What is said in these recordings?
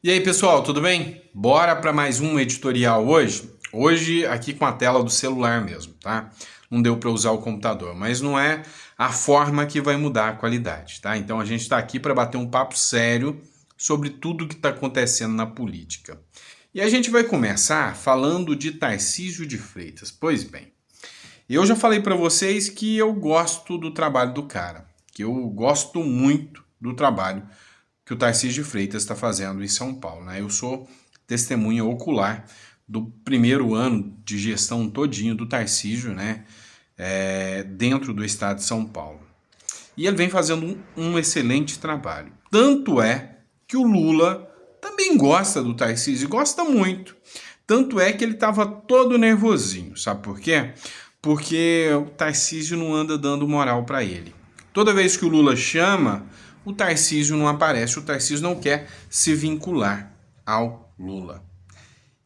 E aí, pessoal, tudo bem? Bora para mais um editorial hoje? Hoje aqui com a tela do celular mesmo, tá? Não deu para usar o computador, mas não é a forma que vai mudar a qualidade, tá? Então a gente está aqui para bater um papo sério sobre tudo que está acontecendo na política. E a gente vai começar falando de Tarcísio de Freitas. Pois bem, eu já falei para vocês que eu gosto do trabalho do cara, que eu gosto muito do trabalho que o Tarcísio de Freitas está fazendo em São Paulo, né? Eu sou testemunha ocular do primeiro ano de gestão todinho do Tarcísio, né? Dentro do estado de São Paulo. E ele vem fazendo um excelente trabalho. Tanto é que o Lula também gosta do Tarcísio, gosta muito. Tanto é que ele estava todo nervosinho, sabe por quê? Porque o Tarcísio não anda dando moral para ele. Toda vez que o Lula chama, o Tarcísio não aparece, o Tarcísio não quer se vincular ao Lula.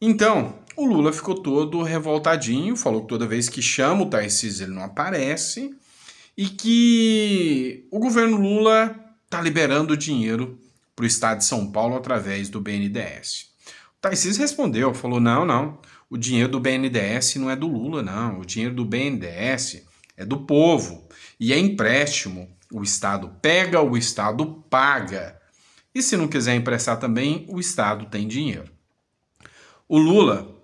Então, o Lula ficou todo revoltadinho, falou que toda vez que chama o Tarcísio ele não aparece e que o governo Lula está liberando dinheiro para o estado de São Paulo através do BNDES. O Tarcísio respondeu, falou, não, o dinheiro do BNDES não é do Lula, não, o dinheiro do BNDES é do povo e é empréstimo. O Estado pega, o Estado paga. E se não quiser emprestar também, o Estado tem dinheiro. O Lula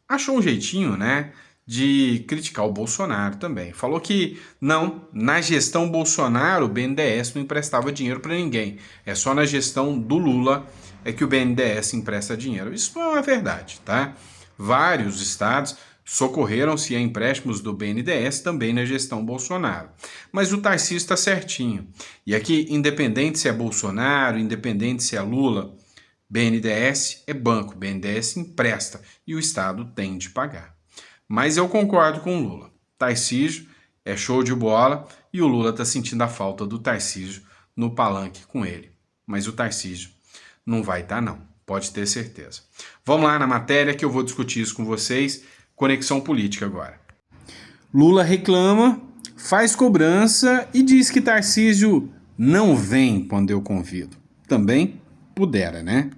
achou um jeitinho, né, de criticar o Bolsonaro também. Falou que não, na gestão Bolsonaro o BNDES não emprestava dinheiro para ninguém. É só na gestão do Lula é que o BNDES empresta dinheiro. Isso não é verdade, tá? Vários estados socorreram-se a empréstimos do BNDES também na gestão Bolsonaro. Mas o Tarcísio está certinho. E aqui, independente se é Bolsonaro, independente se é Lula, BNDES é banco, BNDES empresta e o Estado tem de pagar. Mas eu concordo com o Lula. Tarcísio é show de bola e o Lula está sentindo a falta do Tarcísio no palanque com ele. Mas o Tarcísio não vai estar não, pode ter certeza. Vamos lá na matéria que eu vou discutir isso com vocês. Conexão política agora. Lula reclama, faz cobrança e diz que Tarcísio não vem quando eu convido. Também pudera, né?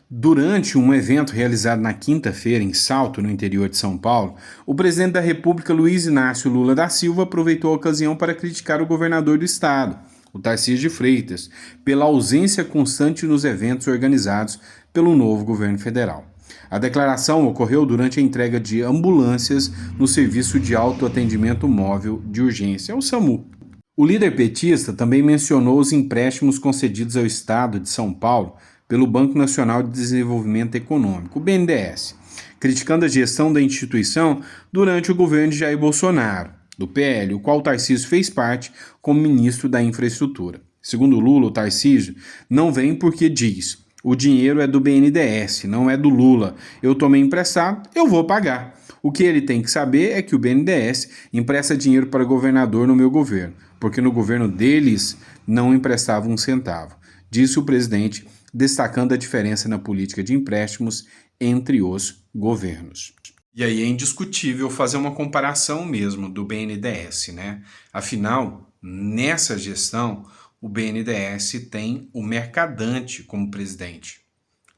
Durante um evento realizado na quinta-feira em Salto, no interior de São Paulo, o presidente da República, Luiz Inácio Lula da Silva, aproveitou a ocasião para criticar o governador do estado, o Tarcísio de Freitas, pela ausência constante nos eventos organizados pelo novo governo federal. A declaração ocorreu durante a entrega de ambulâncias no Serviço de Autoatendimento Móvel de Urgência, o SAMU. O líder petista também mencionou os empréstimos concedidos ao Estado de São Paulo pelo Banco Nacional de Desenvolvimento Econômico, o BNDES, criticando a gestão da instituição durante o governo de Jair Bolsonaro, do PL, o qual Tarcísio fez parte como ministro da Infraestrutura. Segundo Lula, o Tarcísio não vem porque diz: o dinheiro é do BNDES, não é do Lula. Eu tomei emprestado, eu vou pagar. O que ele tem que saber é que o BNDES empresta dinheiro para governador no meu governo, porque no governo deles não emprestava um centavo, disse o presidente, destacando a diferença na política de empréstimos entre os governos. E aí é indiscutível fazer uma comparação mesmo do BNDES, né? Afinal, nessa gestão, o BNDES tem o Mercadante como presidente,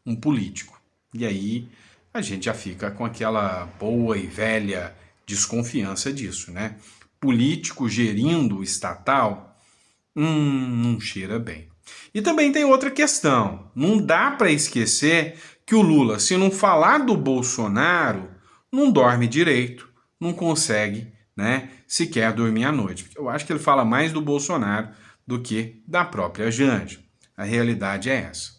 um político. E aí a gente já fica com aquela boa e velha desconfiança disso, né? Político gerindo o estatal, não cheira bem. E também tem outra questão. Não dá para esquecer que o Lula, se não falar do Bolsonaro, não dorme direito, não consegue, né, sequer dormir à noite. Eu acho que ele fala mais do Bolsonaro do que da própria Janja. A realidade é essa.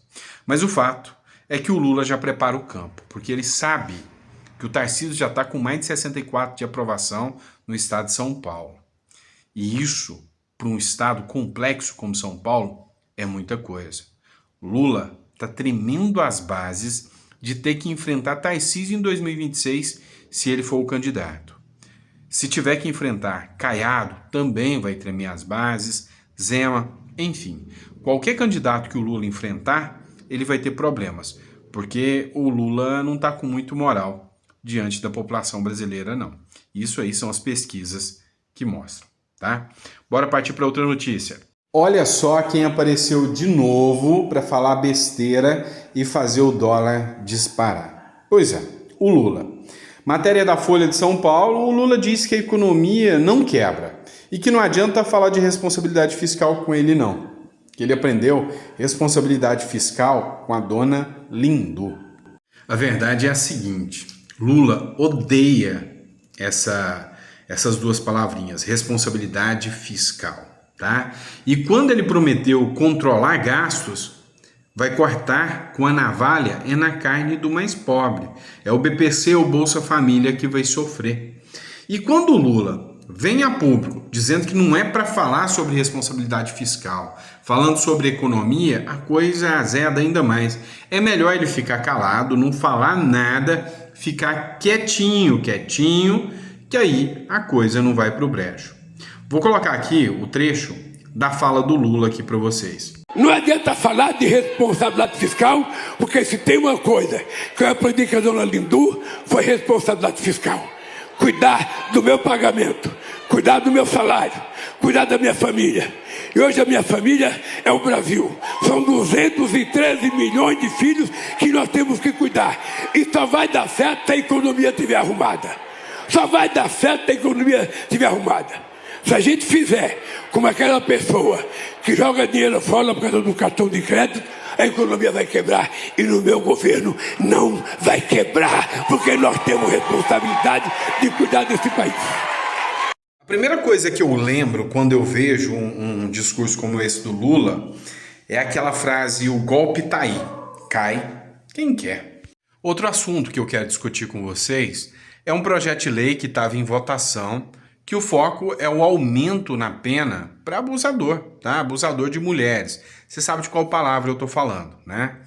Mas o fato é que o Lula já prepara o campo, porque ele sabe que o Tarcísio já está com mais de 64 de aprovação no estado de São Paulo. E isso, para um estado complexo como São Paulo, é muita coisa. Lula está tremendo as bases de ter que enfrentar Tarcísio em 2026 se ele for o candidato. Se tiver que enfrentar Caiado, também vai tremer as bases, Zema, enfim. Qualquer candidato que o Lula enfrentar, ele vai ter problemas, porque o Lula não está com muito moral diante da população brasileira, não. Isso aí são as pesquisas que mostram, tá? Bora partir para outra notícia. Olha só quem apareceu de novo para falar besteira e fazer o dólar disparar. Pois é, o Lula. Matéria da Folha de São Paulo, o Lula diz que a economia não quebra e que não adianta falar de responsabilidade fiscal com ele não. Que ele aprendeu responsabilidade fiscal com a dona Lindu. A verdade é a seguinte, Lula odeia essas duas palavrinhas, responsabilidade fiscal, tá? E quando ele prometeu controlar gastos, vai cortar com a navalha é na carne do mais pobre. É o BPC ou Bolsa Família que vai sofrer. E quando o Lula vem a público dizendo que não é para falar sobre responsabilidade fiscal, falando sobre economia, a coisa azeda ainda mais. É melhor ele ficar calado, não falar nada, ficar quietinho, que aí a coisa não vai pro brejo. Vou colocar aqui o trecho da fala do Lula aqui para vocês. Não adianta falar de responsabilidade fiscal, porque se tem uma coisa que eu aprendi com a dona Lindu, foi responsabilidade fiscal. Cuidar do meu pagamento, cuidar do meu salário, cuidar da minha família. E hoje a minha família é o Brasil. São 213 milhões de filhos que nós temos que cuidar. E só vai dar certo se a economia estiver arrumada. Só vai dar certo se a economia estiver arrumada. Se a gente fizer como aquela pessoa que joga dinheiro fora por causa do cartão de crédito, a economia vai quebrar. E no meu governo não vai quebrar, porque nós temos responsabilidade de cuidar desse país. A primeira coisa que eu lembro quando eu vejo um discurso como esse do Lula é aquela frase, o golpe tá aí, cai quem quer. Outro assunto que eu quero discutir com vocês é um projeto de lei que estava em votação, que o foco é o aumento na pena para abusador, tá? Abusador de mulheres. Você sabe de qual palavra eu estou falando, né?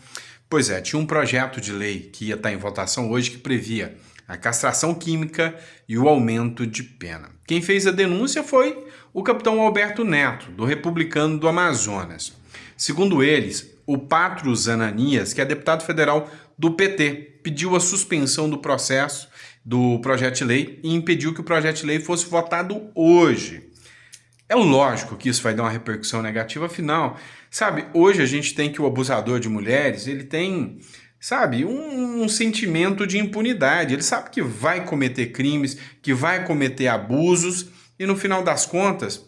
Pois é, tinha um projeto de lei que ia estar em votação hoje que previa a castração química e o aumento de pena. Quem fez a denúncia foi o capitão Alberto Neto, do Republicano do Amazonas. Segundo eles, o Patrus Ananias, que é deputado federal do PT, pediu a suspensão do processo do projeto de lei e impediu que o projeto de lei fosse votado hoje. É lógico que isso vai dar uma repercussão negativa, afinal, sabe, hoje a gente tem que o abusador de mulheres, ele tem, sabe, um sentimento de impunidade, ele sabe que vai cometer crimes, que vai cometer abusos e no final das contas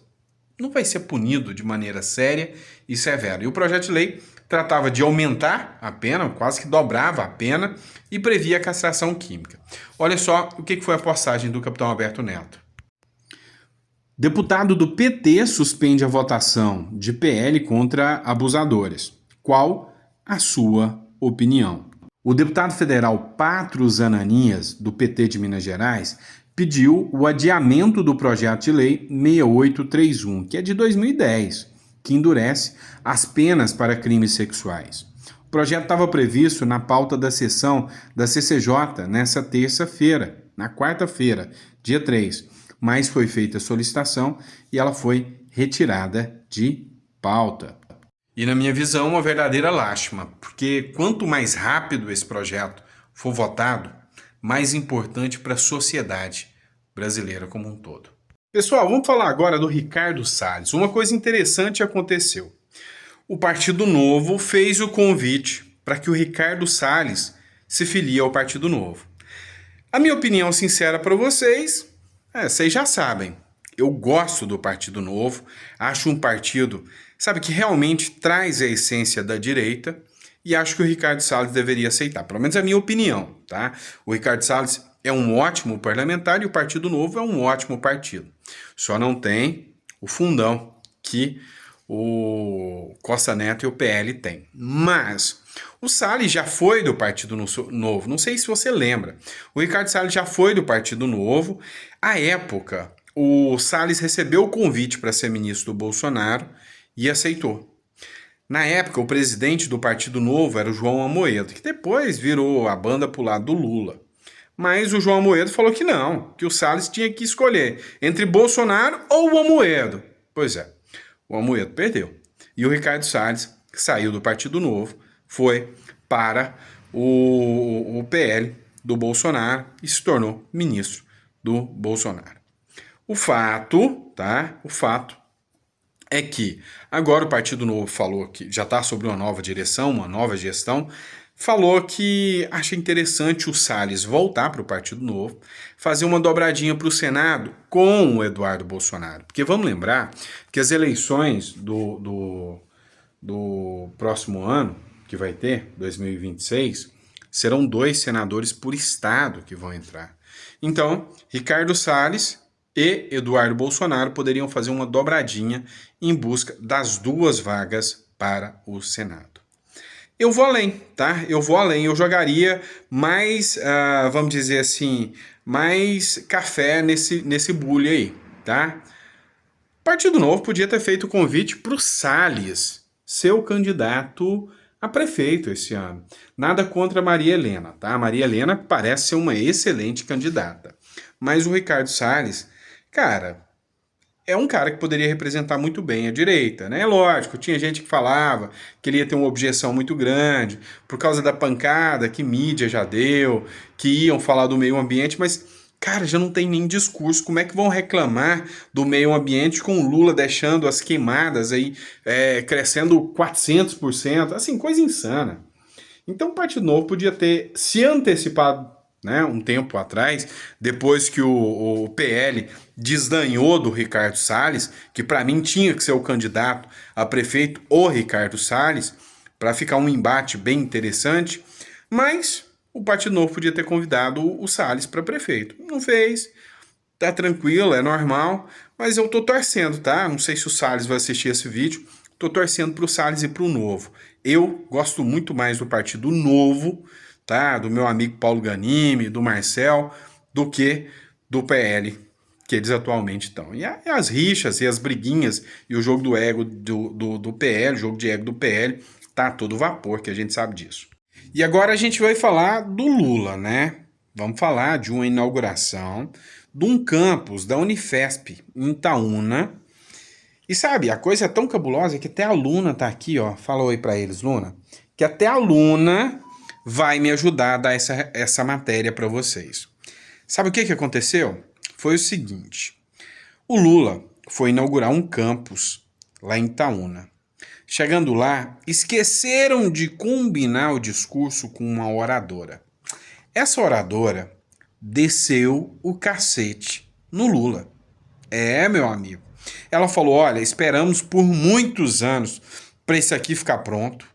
não vai ser punido de maneira séria e severa. E o projeto de lei tratava de aumentar a pena, quase que dobrava a pena, e previa a castração química. Olha só o que foi a postagem do capitão Alberto Neto. Deputado do PT suspende a votação de PL contra abusadores. Qual a sua opinião? O deputado federal Patrus Ananias, do PT de Minas Gerais, pediu o adiamento do projeto de lei 6831, que é de 2010, que endurece as penas para crimes sexuais. O projeto estava previsto na pauta da sessão da CCJ nessa terça-feira, na quarta-feira, dia 3, mas foi feita a solicitação e ela foi retirada de pauta. E na minha visão, uma verdadeira lástima, porque quanto mais rápido esse projeto for votado, mais importante para a sociedade brasileira como um todo. Pessoal, vamos falar agora do Ricardo Salles. Uma coisa interessante aconteceu. O Partido Novo fez o convite para que o Ricardo Salles se filie ao Partido Novo. A minha opinião sincera para vocês, vocês já sabem. Eu gosto do Partido Novo, acho um partido, sabe, que realmente traz a essência da direita e acho que o Ricardo Salles deveria aceitar. Pelo menos é a minha opinião, tá? O Ricardo Salles é um ótimo parlamentar e o Partido Novo é um ótimo partido. Só não tem o fundão que o Costa Neto e o PL têm. Mas o Salles já foi do Partido Novo. Não sei se você lembra. O Ricardo Salles já foi do Partido Novo. À época, o Salles recebeu o convite para ser ministro do Bolsonaro e aceitou. Na época, o presidente do Partido Novo era o João Amoedo, que depois virou a banda pro lado do Lula. Mas o João Amoedo falou que não, que o Salles tinha que escolher entre Bolsonaro ou o Amoedo. Pois é, o Amoedo perdeu. E o Ricardo Salles saiu do Partido Novo, foi para o PL do Bolsonaro e se tornou ministro do Bolsonaro. O fato é que agora o Partido Novo falou que já está sobre uma nova direção, uma nova gestão, falou que acha interessante o Salles voltar para o Partido Novo, fazer uma dobradinha para o Senado com o Eduardo Bolsonaro. Porque vamos lembrar que as eleições do próximo ano, que vai ter, 2026, serão 2 senadores por estado que vão entrar. Então, Ricardo Salles e Eduardo Bolsonaro poderiam fazer uma dobradinha em busca das 2 vagas para o Senado. Eu vou além, tá? Eu vou além. Eu jogaria mais, vamos dizer assim, mais café nesse bule aí, tá? O Partido Novo podia ter feito o convite para o Salles ser o candidato a prefeito esse ano. Nada contra a Maria Helena, tá? A Maria Helena parece ser uma excelente candidata. Mas o Ricardo Salles, cara, é um cara que poderia representar muito bem a direita, né? Lógico, tinha gente que falava que ele ia ter uma objeção muito grande por causa da pancada que mídia já deu, que iam falar do meio ambiente, mas, cara, já não tem nem discurso. Como é que vão reclamar do meio ambiente com o Lula deixando as queimadas aí crescendo 400%? Assim, coisa insana. Então o Partido Novo podia ter se antecipado, né, um tempo atrás, depois que o PL desdanhou do Ricardo Salles, que para mim tinha que ser o candidato a prefeito, o Ricardo Salles, para ficar um embate bem interessante, mas o Partido Novo podia ter convidado o Salles para prefeito. Não fez, tá tranquilo, é normal, mas eu tô torcendo, tá? Não sei se o Salles vai assistir esse vídeo, tô torcendo pro Salles e pro Novo. Eu gosto muito mais do Partido Novo, tá? Do meu amigo Paulo Ganimi, do Marcel, do que do PL, que eles atualmente estão. E as rixas e as briguinhas e o jogo do ego do PL, o jogo de ego do PL, tá todo vapor, que a gente sabe disso. E agora a gente vai falar do Lula, né? Vamos falar de uma inauguração de um campus da Unifesp em Itaúna. E sabe, a coisa é tão cabulosa que até a Luna tá aqui, ó. Fala oi pra eles, Luna. Que até a Luna vai me ajudar a dar essa matéria para vocês. Sabe o que aconteceu? Foi o seguinte. O Lula foi inaugurar um campus lá em Itaúna. Chegando lá, esqueceram de combinar o discurso com uma oradora. Essa oradora desceu o cacete no Lula. Meu amigo. Ela falou, olha, esperamos por muitos anos para isso aqui ficar pronto.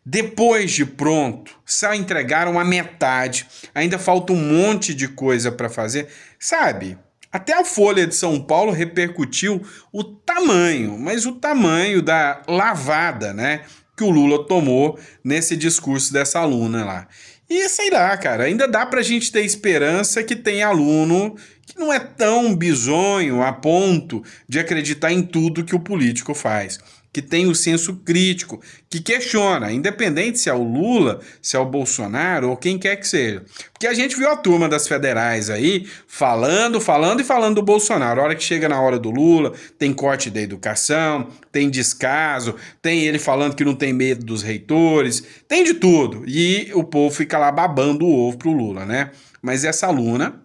Depois de pronto, só entregaram a metade. Ainda falta um monte de coisa para fazer. Sabe, até a Folha de São Paulo repercutiu o tamanho, mas o tamanho da lavada, né, que o Lula tomou nesse discurso dessa aluna lá. E sei lá, cara, ainda dá pra gente ter esperança que tem aluno que não é tão bizonho a ponto de acreditar em tudo que o político faz, que tem o senso crítico, que questiona, independente se é o Lula, se é o Bolsonaro ou quem quer que seja. Porque a gente viu a turma das federais aí falando do Bolsonaro. A hora que chega na hora do Lula, tem corte da educação, tem descaso, tem ele falando que não tem medo dos reitores, tem de tudo. E o povo fica lá babando o ovo pro Lula, né? Mas essa aluna,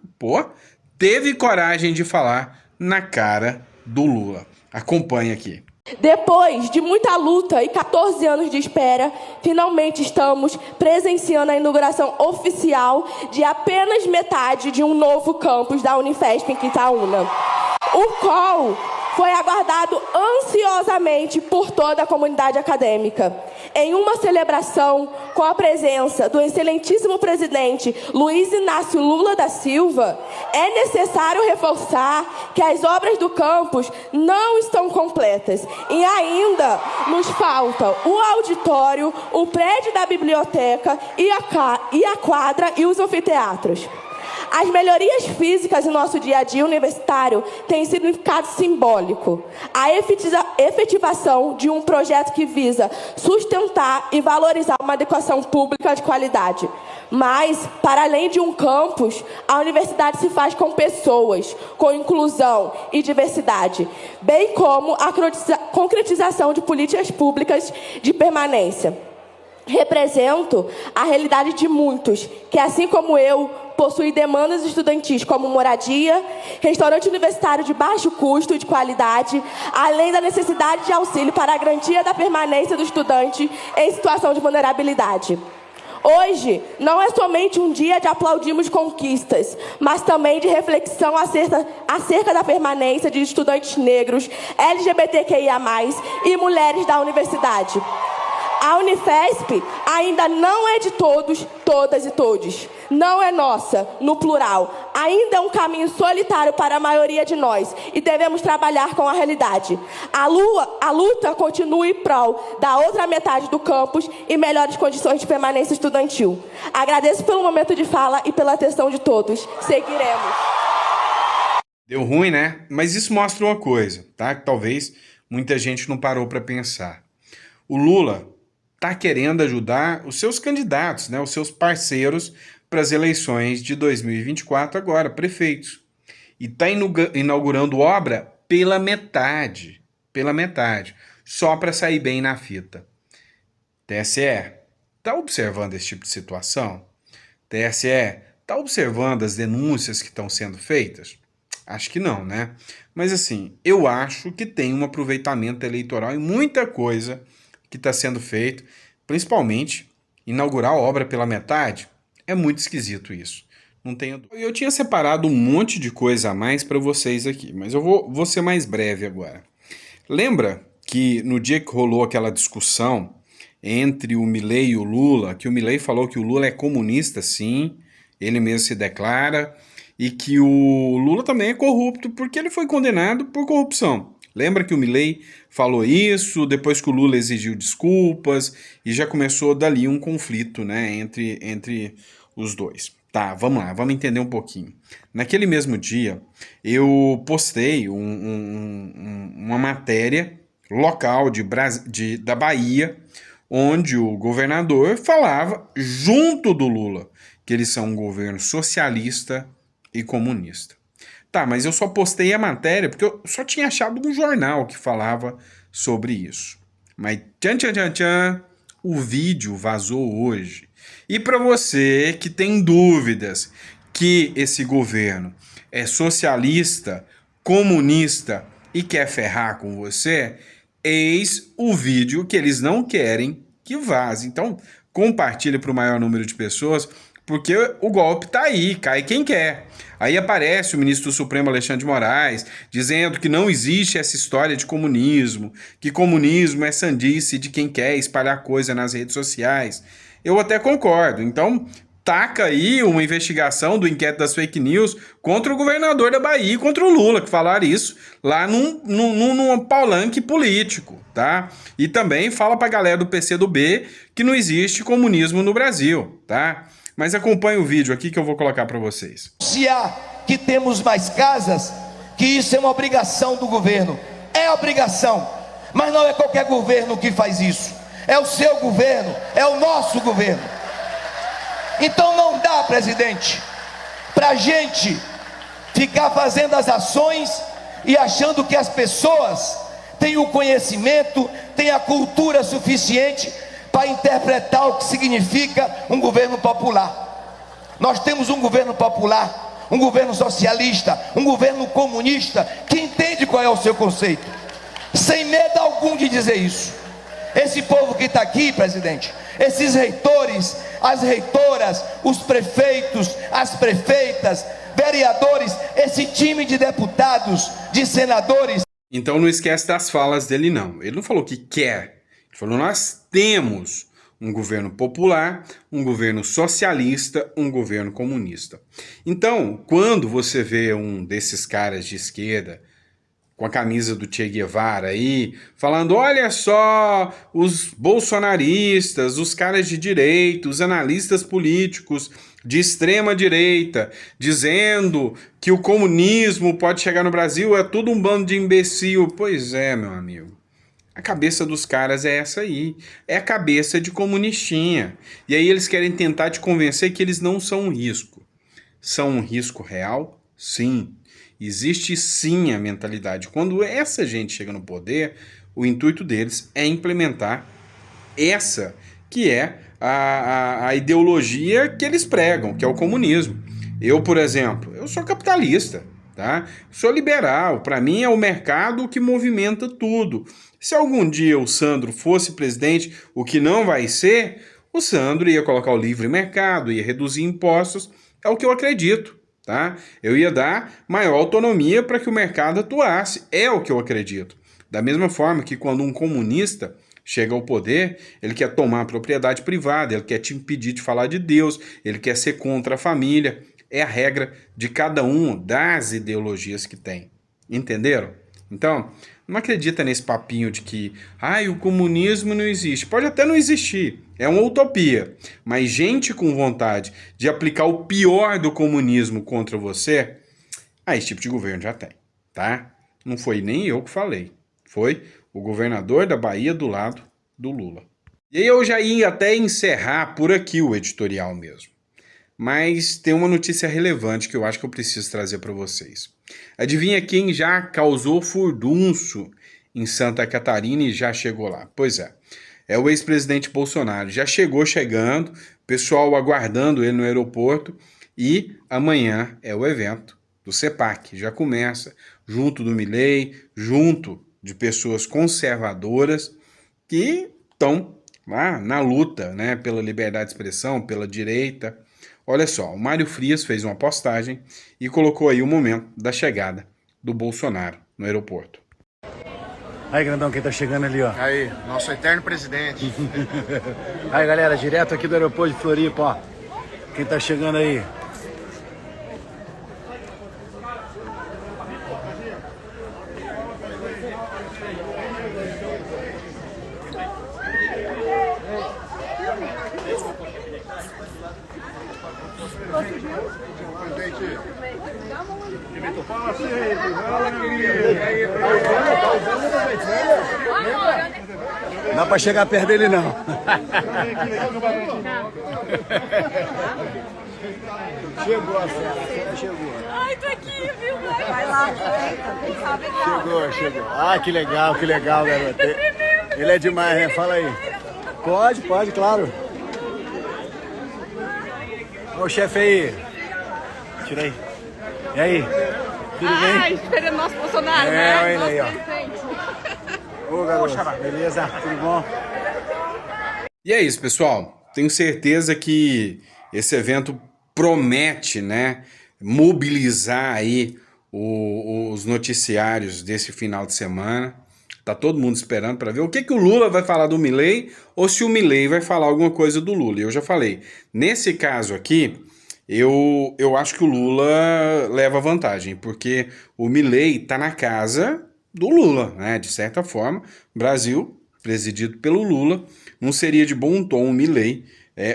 teve coragem de falar na cara do Lula. Acompanhe aqui. Depois de muita luta e 14 anos de espera, finalmente estamos presenciando a inauguração oficial de apenas metade de um novo campus da Unifesp em Itaúna. O qual foi aguardado ansiosamente por toda a comunidade acadêmica. Em uma celebração com a presença do excelentíssimo presidente Luiz Inácio Lula da Silva, é necessário reforçar que as obras do campus não estão completas e ainda nos falta o auditório, o prédio da biblioteca e a quadra e os anfiteatros. As melhorias físicas em nosso dia a dia universitário têm significado simbólico. A efetivação de um projeto que visa sustentar e valorizar uma educação pública de qualidade. Mas, para além de um campus, a universidade se faz com pessoas, com inclusão e diversidade, bem como a concretização de políticas públicas de permanência. Represento a realidade de muitos que, assim como eu, possuem demandas estudantis como moradia, restaurante universitário de baixo custo e de qualidade, além da necessidade de auxílio para a garantia da permanência do estudante em situação de vulnerabilidade. Hoje não é somente um dia de aplaudirmos conquistas, mas também de reflexão acerca da permanência de estudantes negros, LGBTQIA+, e mulheres da universidade. A Unifesp ainda não é de todos, todas e todes. Não é nossa, no plural. Ainda é um caminho solitário para a maioria de nós e devemos trabalhar com a realidade. A luta continua em prol da outra metade do campus e melhores condições de permanência estudantil. Agradeço pelo momento de fala e pela atenção de todos. Seguiremos. Deu ruim, né? Mas isso mostra uma coisa, tá? Que talvez muita gente não parou para pensar. O Lula está querendo ajudar os seus candidatos, né, os seus parceiros para as eleições de 2024 agora, prefeitos. E está inaugurando obra pela metade, só para sair bem na fita. TSE, está observando esse tipo de situação? TSE, está observando as denúncias que estão sendo feitas? Acho que não, né? Mas assim, eu acho que tem um aproveitamento eleitoral em muita coisa que está sendo feito, principalmente inaugurar a obra pela metade. É muito esquisito isso, não tenho dúvida. Eu tinha separado um monte de coisa a mais para vocês aqui, mas eu vou ser mais breve agora. Lembra que no dia que rolou aquela discussão entre o Milei e o Lula, que o Milei falou que o Lula é comunista, sim, ele mesmo se declara, e que o Lula também é corrupto porque ele foi condenado por corrupção. Lembra que o Milei falou isso, depois que o Lula exigiu desculpas, e já começou dali um conflito, né, entre os dois. Tá, vamos lá, vamos entender um pouquinho. Naquele mesmo dia, eu postei uma matéria local da Bahia, onde o governador falava, junto do Lula, que eles são um governo socialista e comunista. Tá, mas eu só postei a matéria porque eu só tinha achado um jornal que falava sobre isso. Mas o vídeo vazou hoje. E para você que tem dúvidas que esse governo é socialista, comunista e quer ferrar com você, eis o vídeo que eles não querem que vaze. Então, compartilhe para o maior número de pessoas, porque o golpe tá aí, cai quem quer. Aí aparece o ministro do Supremo Alexandre de Moraes dizendo que não existe essa história de comunismo, que comunismo é sandice de quem quer espalhar coisa nas redes sociais. Eu até concordo. Então, taca aí uma investigação do inquérito das fake news contra o governador da Bahia e contra o Lula, que falaram isso lá num palanque político, tá? E também fala pra galera do PCdoB que não existe comunismo no Brasil, tá? Mas acompanhe o vídeo aqui que eu vou colocar para vocês. Se há que temos mais casas, que isso é uma obrigação do governo. É obrigação, mas não é qualquer governo que faz isso. É o seu governo, é o nosso governo. Então não dá, presidente, para a gente ficar fazendo as ações e achando que as pessoas têm o conhecimento, têm a cultura suficiente para interpretar o que significa um governo popular. Nós temos um governo popular, um governo socialista, um governo comunista, que entende qual é o seu conceito, sem medo algum de dizer isso. Esse povo que está aqui, presidente, esses reitores, as reitoras, os prefeitos, as prefeitas, vereadores, esse time de deputados, de senadores. Então não esquece das falas dele, não. Ele não falou que quer. Ele falou, nós temos um governo popular, um governo socialista, um governo comunista. Então, quando você vê um desses caras de esquerda, com a camisa do Che Guevara aí, falando, olha só, os bolsonaristas, os caras de direita, os analistas políticos de extrema direita, dizendo que o comunismo pode chegar no Brasil, é tudo um bando de imbecil. Pois é, meu amigo. A cabeça dos caras é essa aí, é a cabeça de comunistinha. E aí eles querem tentar te convencer que eles não são um risco. São um risco real? Sim. Existe sim a mentalidade. Quando essa gente chega no poder, o intuito deles é implementar essa que é a ideologia que eles pregam, que é o comunismo. Eu, por exemplo, eu sou capitalista, tá? Sou liberal. Para mim é o mercado que movimenta tudo. Se algum dia o Sandro fosse presidente, o que não vai ser, O Sandro ia colocar o livre mercado, ia reduzir impostos, é o que eu acredito, tá? Eu ia dar maior autonomia para que o mercado atuasse, é o que eu acredito. Da mesma forma que quando um comunista chega ao poder, ele quer tomar a propriedade privada, ele quer te impedir de falar de Deus, ele quer ser contra a família. É a regra de cada uma das ideologias que tem. Entenderam? Então, não acredita nesse papinho de que o comunismo não existe. Pode até não existir, é uma utopia. Mas gente com vontade de aplicar o pior do comunismo contra você, esse tipo de governo já tem, tá? Não foi nem eu que falei. Foi o governador da Bahia do lado do Lula. E aí eu já ia até encerrar por aqui o editorial mesmo. Mas tem uma notícia relevante que eu acho que eu preciso trazer para vocês. Adivinha quem já causou furdunço em Santa Catarina e já chegou lá? Pois é o ex-presidente Bolsonaro. Já chegando, pessoal aguardando ele no aeroporto e amanhã é o evento do CEPAC. Já começa, junto do Milei, junto de pessoas conservadoras que estão lá na luta, né, pela liberdade de expressão, pela direita. Olha só, o Mário Frias fez uma postagem e colocou aí o momento da chegada do Bolsonaro no aeroporto. Aí, grandão, quem tá chegando ali, ó. Aí, nosso eterno presidente. Aí, galera, direto aqui do aeroporto de Floripa, ó. Quem tá chegando aí? Não dá pra chegar perto dele, não. Chegou a Sara, chegou. Ai, tô aqui, viu? Vai lá, quem sabe não. Chegou. Ah, que legal, garoto. Ele é demais, né? Fala aí. Pode, claro. Olha o chefe aí. Tira aí. E aí? Tudo bem? Esperando nosso Bolsonaro, né? Nosso aí, ó. presidente. Ô, garoto, beleza? Tudo bom? E é isso, pessoal. Tenho certeza que esse evento promete, né, mobilizar aí os noticiários desse final de semana. Tá todo mundo esperando para ver o que o Lula vai falar do Milei ou se o Milei vai falar alguma coisa do Lula. Eu já falei, nesse caso aqui, eu acho que o Lula leva vantagem, porque o Milei tá na casa do Lula, né? De certa forma, Brasil, presidido pelo Lula, não seria de bom tom o Milei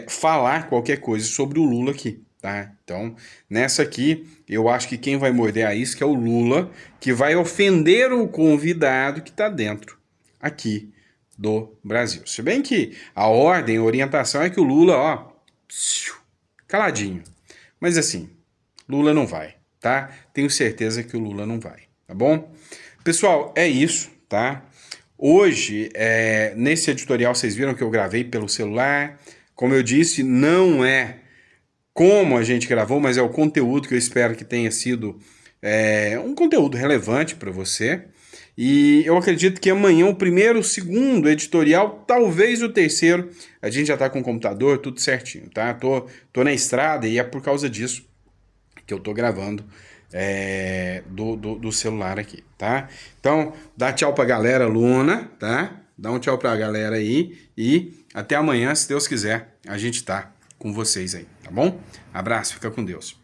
falar qualquer coisa sobre o Lula aqui, tá? Então, nessa aqui, eu acho que quem vai morder a isca é o Lula, que vai ofender o convidado que está dentro aqui do Brasil. Se bem que a ordem, a orientação é que o Lula, ó, caladinho. Mas assim, Lula não vai, tá? Tenho certeza que o Lula não vai, tá bom? Pessoal, é isso, tá? Hoje, nesse editorial, vocês viram que eu gravei pelo celular. Como eu disse, não é como a gente gravou, mas é o conteúdo que eu espero que tenha sido um conteúdo relevante para você. E eu acredito que amanhã o primeiro, o segundo editorial, talvez o terceiro, a gente já tá com o computador, tudo certinho, tá? Tô na estrada e é por causa disso que eu tô gravando do celular aqui, tá? Então, dá tchau pra galera, Luna, tá? Dá um tchau pra galera aí e até amanhã, se Deus quiser, a gente tá com vocês aí, tá bom? Abraço, fica com Deus.